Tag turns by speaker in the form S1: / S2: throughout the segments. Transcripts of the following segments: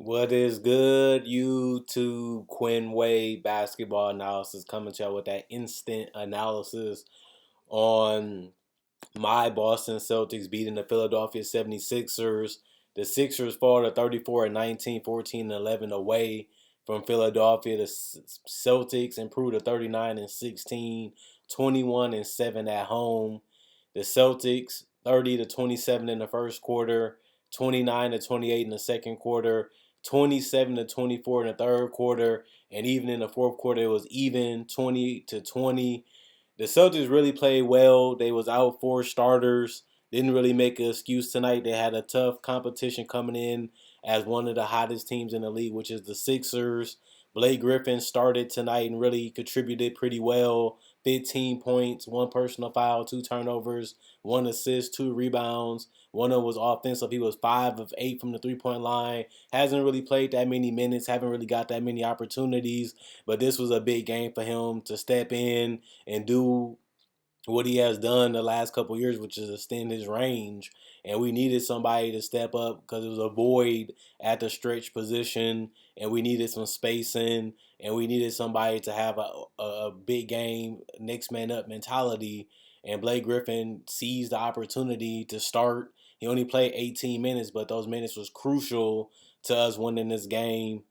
S1: What is good, YouTube? Quinn Wade basketball analysis coming to you with that instant analysis on my Boston Celtics beating the Philadelphia 76ers. The Sixers fall to 34 and 19, 14 and 11 away from Philadelphia. The Celtics improved to 39 and 16, 21 and 7 at home. The Celtics 30 to 27 in the first quarter, 29 to 28 in the second quarter, 27 to 24 in the third quarter, and even in the fourth quarter it was even 20 to 20. The Celtics really played well. They was out four starters. Didn't really make an excuse tonight. They had a tough competition coming in as one of the hottest teams in the league, which is the Sixers. Blake Griffin started tonight and really contributed pretty well. 15 points, one personal foul, two turnovers, one assist, two rebounds. One of them was offensive. He was 5 of 8 from the 3-point line. Hasn't really played that many minutes, haven't really got that many opportunities. But this was a big game for him to step in and do what he has done the last couple of years, which is extend his range. And we needed somebody to step up because it was a void at the stretch position, and we needed some spacing, and we needed somebody to have a big game, next man up mentality. And Blake Griffin seized the opportunity to start. He only played 18 minutes, but those minutes was crucial to us winning this game.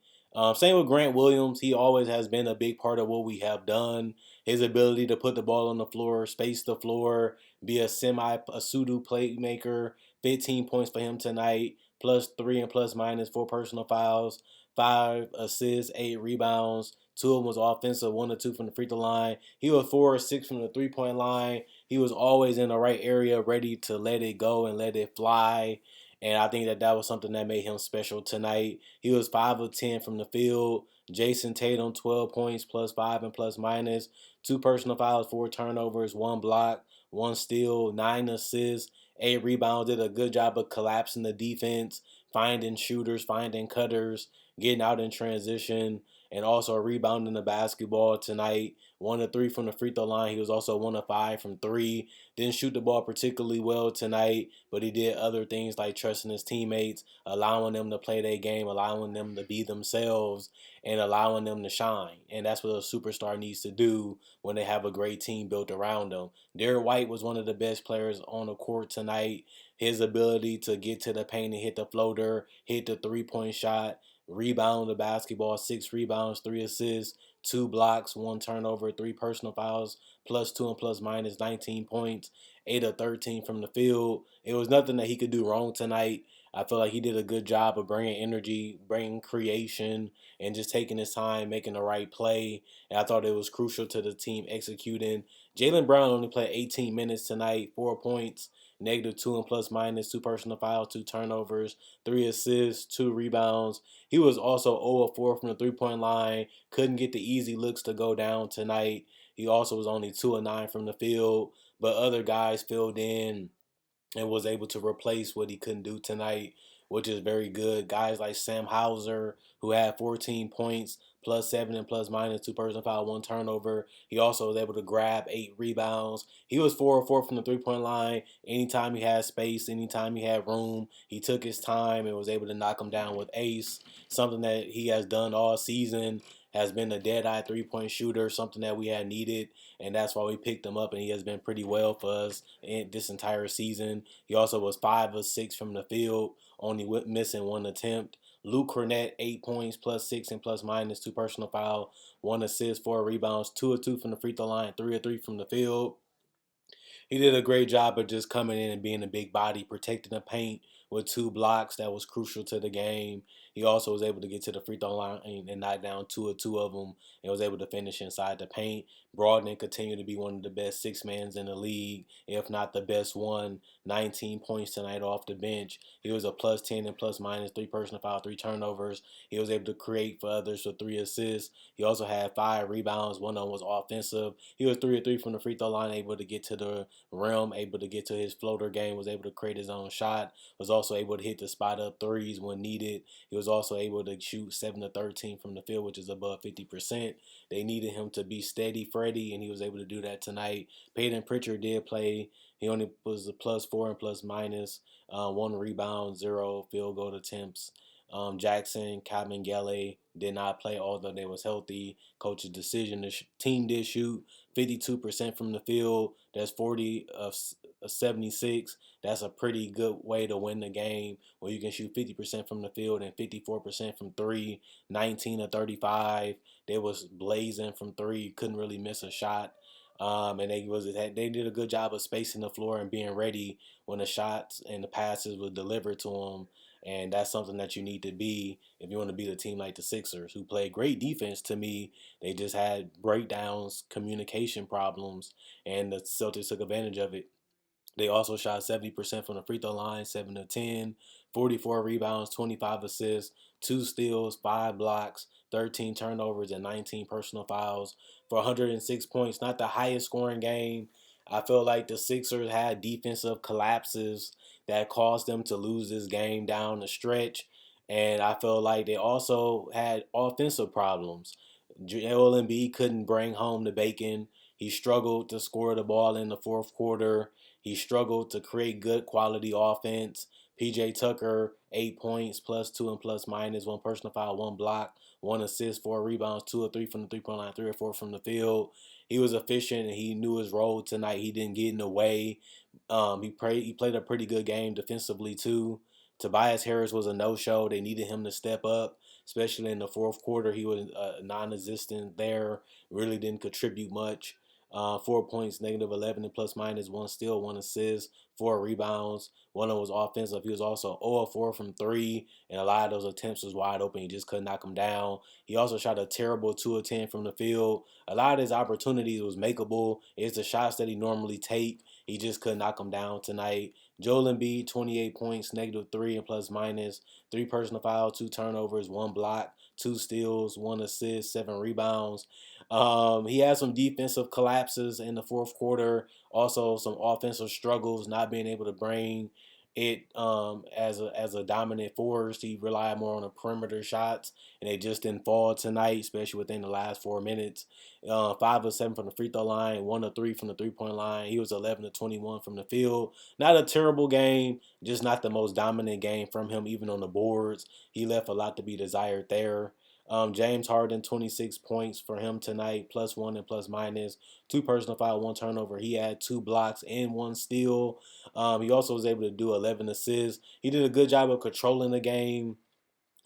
S1: Same with Grant Williams. He always has been a big part of what we have done. His ability to put the ball on the floor, space the floor, be a pseudo playmaker. 15 points for him tonight, plus three and plus minus, four personal fouls, 5 assists, 8 rebounds. Two of them was offensive, 1 or 2 from the free throw line. He was 4 or 6 from the 3-point line. He was always in the right area, ready to let it go and let it fly. And I think that was something that made him special tonight. He was 5 of 10 from the field. Jason Tatum, 12 points, plus five and plus minus. Two personal fouls, four turnovers, one block, one steal, 9 assists, 8 rebounds. Did a good job of collapsing the defense, finding shooters, finding cutters, getting out in transition, and also rebounding the basketball tonight. 1 of 3 from the free throw line. He was also 1 of 5 from three. Didn't shoot the ball particularly well tonight, but he did other things like trusting his teammates, allowing them to play their game, allowing them to be themselves, and allowing them to shine. And that's what a superstar needs to do when they have a great team built around them. Derek White was one of the best players on the court tonight. His ability to get to the paint and hit the floater, hit the 3-point shot, rebound the basketball, 6 rebounds, 3 assists, 2 blocks, one turnover, three personal fouls, plus two and plus minus 19 points, 8 of 13 from the field. It was nothing that he could do wrong tonight. I feel like he did a good job of bringing energy, bringing creation, and just taking his time, making the right play. And I thought it was crucial to the team executing. Jaylen Brown only played 18 minutes tonight, 4 points, -2 and plus minus, two personal fouls, two turnovers, 3 assists, two rebounds. He was also 0 of 4 from the 3-point line. Couldn't get the easy looks to go down tonight. He also was only 2 of 9 from the field, but other guys filled in and was able to replace what he couldn't do tonight, which is very good. Guys like Sam Hauser, who had 14 points, plus seven and plus minus, two personal foul, one turnover. He also was able to grab 8 rebounds. He was 4 of 4 from the 3-point line. Anytime he had space, anytime he had room, he took his time and was able to knock him down with ace. Something that he has done all season, has been a dead-eye 3-point shooter, something that we had needed, and that's why we picked him up, and he has been pretty well for us in this entire season. He also was 5 of 6 from the field, only missing one attempt. Luke Cornett, 8 points, plus six and plus minus, two personal foul, one assist, 4 rebounds, 2 of 2 from the free throw line, 3 of 3 from the field. He did a great job of just coming in and being a big body, protecting the paint with 2 blocks. That was crucial to the game. He also was able to get to the free throw line and knock down 2 of them, and was able to finish inside the paint. Brogdon continued to be one of the best six-mans in the league, if not the best one. 19 points tonight off the bench. He was a plus 10 and plus minus, three personal foul, three turnovers. He was able to create for others with 3 assists. He also had 5 rebounds. One of them was offensive. He was 3 of 3 from the free throw line, able to get to the rim, able to get to his floater game, was able to create his own shot, was also able to hit the spot up threes when needed. He was also able to shoot 7 of 13 from the field, which is above 50%. They needed him to be steady Freddy, and he was able to do that tonight. Peyton Pritchard did play. He only was a +4 and plus minus, 1 rebound, 0 field goal attempts. Jackson, Kabengele did not play, although they was healthy. Coach's decision. The team did shoot 52% from the field. That's 40 of 76. That's a pretty good way to win the game where you can shoot 50% from the field and 54% from three, 19 of 35. They was blazing from three, couldn't really miss a shot. And they did a good job of spacing the floor and being ready when the shots and the passes were delivered to them. And that's something that you need to be if you want to beat a team like the Sixers, who played great defense to me. They just had breakdowns, communication problems, and the Celtics took advantage of it. They also shot 70% from the free throw line, 7 to 10, 44 rebounds, 25 assists, 2 steals, 5 blocks, 13 turnovers, and 19 personal fouls for 106 points. Not the highest scoring game. I feel like the Sixers had defensive collapses that caused them to lose this game down the stretch. And I feel like they also had offensive problems. Joel Embiid couldn't bring home the bacon. He struggled to score the ball in the fourth quarter. He struggled to create good quality offense. PJ Tucker, 8 points, plus two and plus minus, one personal foul, one block, one assist, four rebounds, 2 or 3 from the 3 point line, 3 or 4 from the field. He was efficient and he knew his role tonight. He didn't get in the way. He played a pretty good game defensively too. Tobias Harris was a no-show. They needed him to step up, especially in the fourth quarter. He was non-existent there. Really didn't contribute much. 4 points, negative 11, and plus minus, one steal, one assist, four rebounds. One of them was offensive. He was also 0 of 4 from three, and a lot of those attempts was wide open. He just couldn't knock them down. He also shot a terrible 2 of 10 from the field. A lot of his opportunities was makeable. It's the shots that he normally take. He just couldn't knock them down tonight. Joel Embiid, 28 points, negative 3 and plus minus, 3 personal fouls, 2 turnovers, 1 block, 2 steals, 1 assist, 7 rebounds. He had some defensive collapses in the fourth quarter. Also, some offensive struggles, not being able to bring it as a dominant force. He relied more on the perimeter shots, and they just didn't fall tonight, especially within the last 4 minutes. 5 of 7 from the free throw line, 1 of 3 from the 3 point line. He was 11 of 21 from the field. Not a terrible game, just not the most dominant game from him, even on the boards. He left a lot to be desired there. James Harden, 26 points for him tonight, plus one and plus minus, 2 personal foul, 1 turnover. He had 2 blocks and 1 steal. He also was able to do 11 assists. He did a good job of controlling the game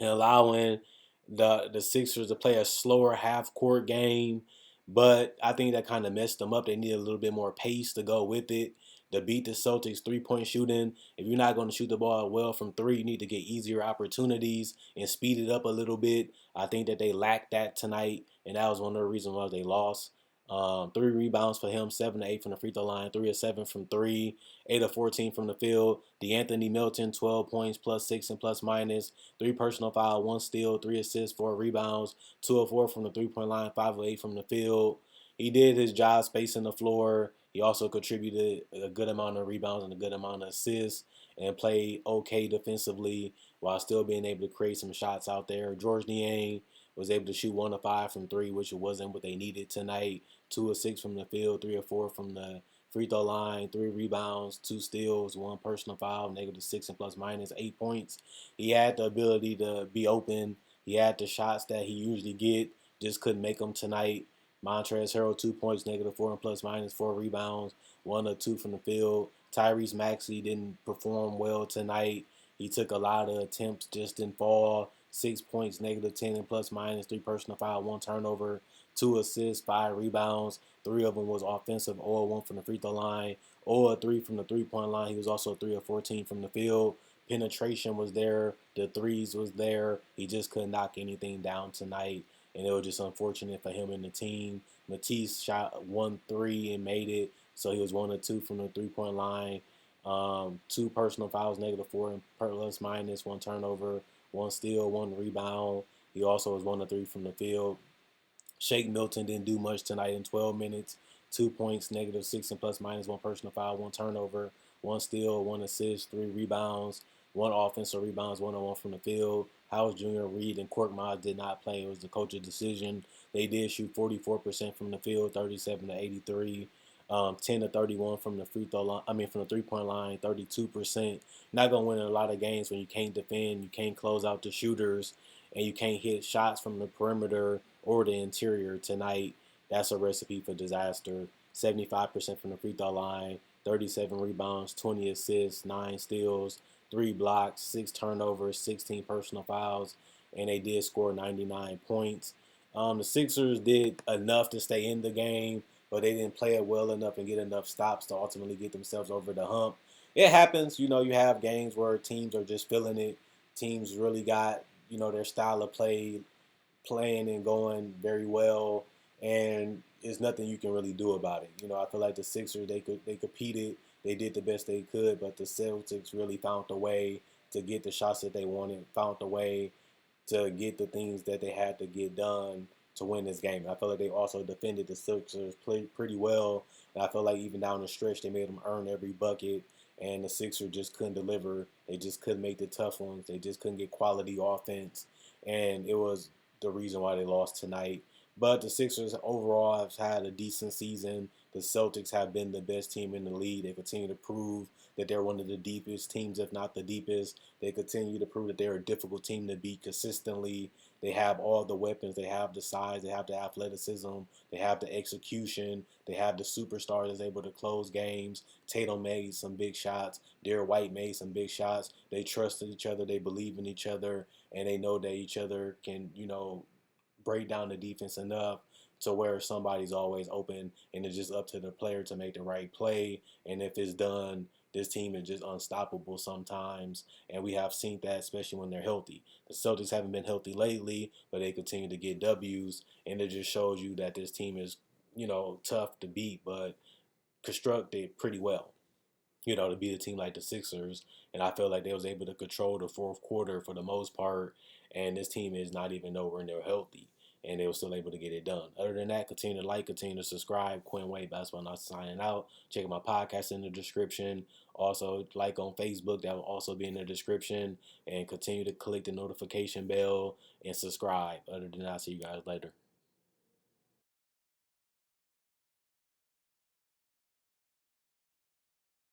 S1: and allowing the Sixers to play a slower half court game. But I think that kind of messed them up. They needed a little bit more pace to go with it to beat the Celtics 3 point shooting. If you're not going to shoot the ball well from three, you need to get easier opportunities and speed it up a little bit. I think that they lacked that tonight, and that was one of the reasons why they lost. 3 rebounds for him, 7 to 8 from the free throw line, 3 of 7 from three, 8 of 14 from the field. DeAnthony Melton, 12 points, plus 6 and plus minus, 3 personal foul, 1 steal, 3 assists, 4 rebounds, 2 of 4 from the 3 point line, 5 of 8 from the field. He did his job spacing the floor. He also contributed a good amount of rebounds and a good amount of assists and played okay defensively while still being able to create some shots out there. George Niang was able to shoot 1 of 5 from three, which wasn't what they needed tonight. 2 of 6 from the field, 3 of 4 from the free throw line, 3 rebounds, 2 steals, 1 personal foul, negative 6 and plus minus, 8 points. He had the ability to be open. He had the shots that he usually get, just couldn't make them tonight. Montrezl Harrell, 2 points, negative 4 and plus minus, 4 rebounds, 1 of 2 from the field. Tyrese Maxey didn't perform well tonight. He took a lot of attempts, just didn't fall. 6 points, negative 10 and plus minus, 3 personal foul, 1 turnover, 2 assists, 5 rebounds. 3 of them was offensive, 0-1 from the free throw line, 0-3 from the 3 point line. He was also 3 of 14 from the field. Penetration was there, the threes was there. He just couldn't knock anything down tonight, and it was just unfortunate for him and the team. Matisse shot 1 3 and made it, so he was 1 of 2 from the 3 point line. 2 personal fouls, negative 4 and plus minus, 1 turnover, 1 steal, 1 rebound. He also was 1 of 3 from the field. Shake Milton didn't do much tonight in 12 minutes. 2 points, negative 6 and plus minus, 1 personal foul, 1 turnover, 1 steal, 1 assist, 3 rebounds, 1 offensive rebounds, 1-on-1 from the field. Howard Jr., Reed, and Korkmaz did not play. It was the coach's decision. They did shoot 44% from the field, 37 to 83. 10 to 31 from the free throw line. I mean, from the 3-point line, 32%. Not gonna win in a lot of games when you can't defend, you can't close out the shooters, and you can't hit shots from the perimeter or the interior tonight. That's a recipe for disaster. 75% from the free throw line, 37 rebounds, 20 assists, 9 steals, 3 blocks, 6 turnovers, 16 personal fouls, and they did score 99 points. The Sixers did enough to stay in the game, but they didn't play it well enough and get enough stops to ultimately get themselves over the hump. It happens, you have games where teams are just feeling it. Teams really got, their style of playing and going very well, and there's nothing you can really do about it. I feel like the Sixers they competed, they did the best they could, but the Celtics really found a way to get the shots that they wanted, found a way to get the things that they had to get done to win this game. I feel like they also defended the Sixers pretty well, and I feel like even down the stretch they made them earn every bucket, and the Sixers just couldn't deliver. They just couldn't make the tough ones. They just couldn't get quality offense, and it was the reason why they lost tonight. But the Sixers overall have had a decent season. The Celtics have been the best team in the league. They continue to prove that they're one of the deepest teams, if not the deepest. They continue to prove that they're a difficult team to beat consistently. They have all the weapons. They have the size. They have the athleticism. They have the execution. They have the superstar that's able to close games. Tatum made some big shots. Derek White made some big shots. They trusted each other. They believe in each other. And they know that each other can, break down the defense enough to where somebody's always open, and it's just up to the player to make the right play. And if it's done, this team is just unstoppable sometimes, and we have seen that especially when they're healthy. The Celtics haven't been healthy lately, but they continue to get W's, and it just shows you that this team is, tough to beat, but constructed pretty well, to beat a team like the Sixers. And I feel like they was able to control the fourth quarter for the most part. And this team is not even nowhere near healthy. And they were still able to get it done. Other than that, continue to like, continue to subscribe. Quinn Wade Basketball Not signing out. Check my podcast in the description. Also, like on Facebook, that will also be in the description. And continue to click the notification bell and subscribe. Other than that, I'll see you guys later.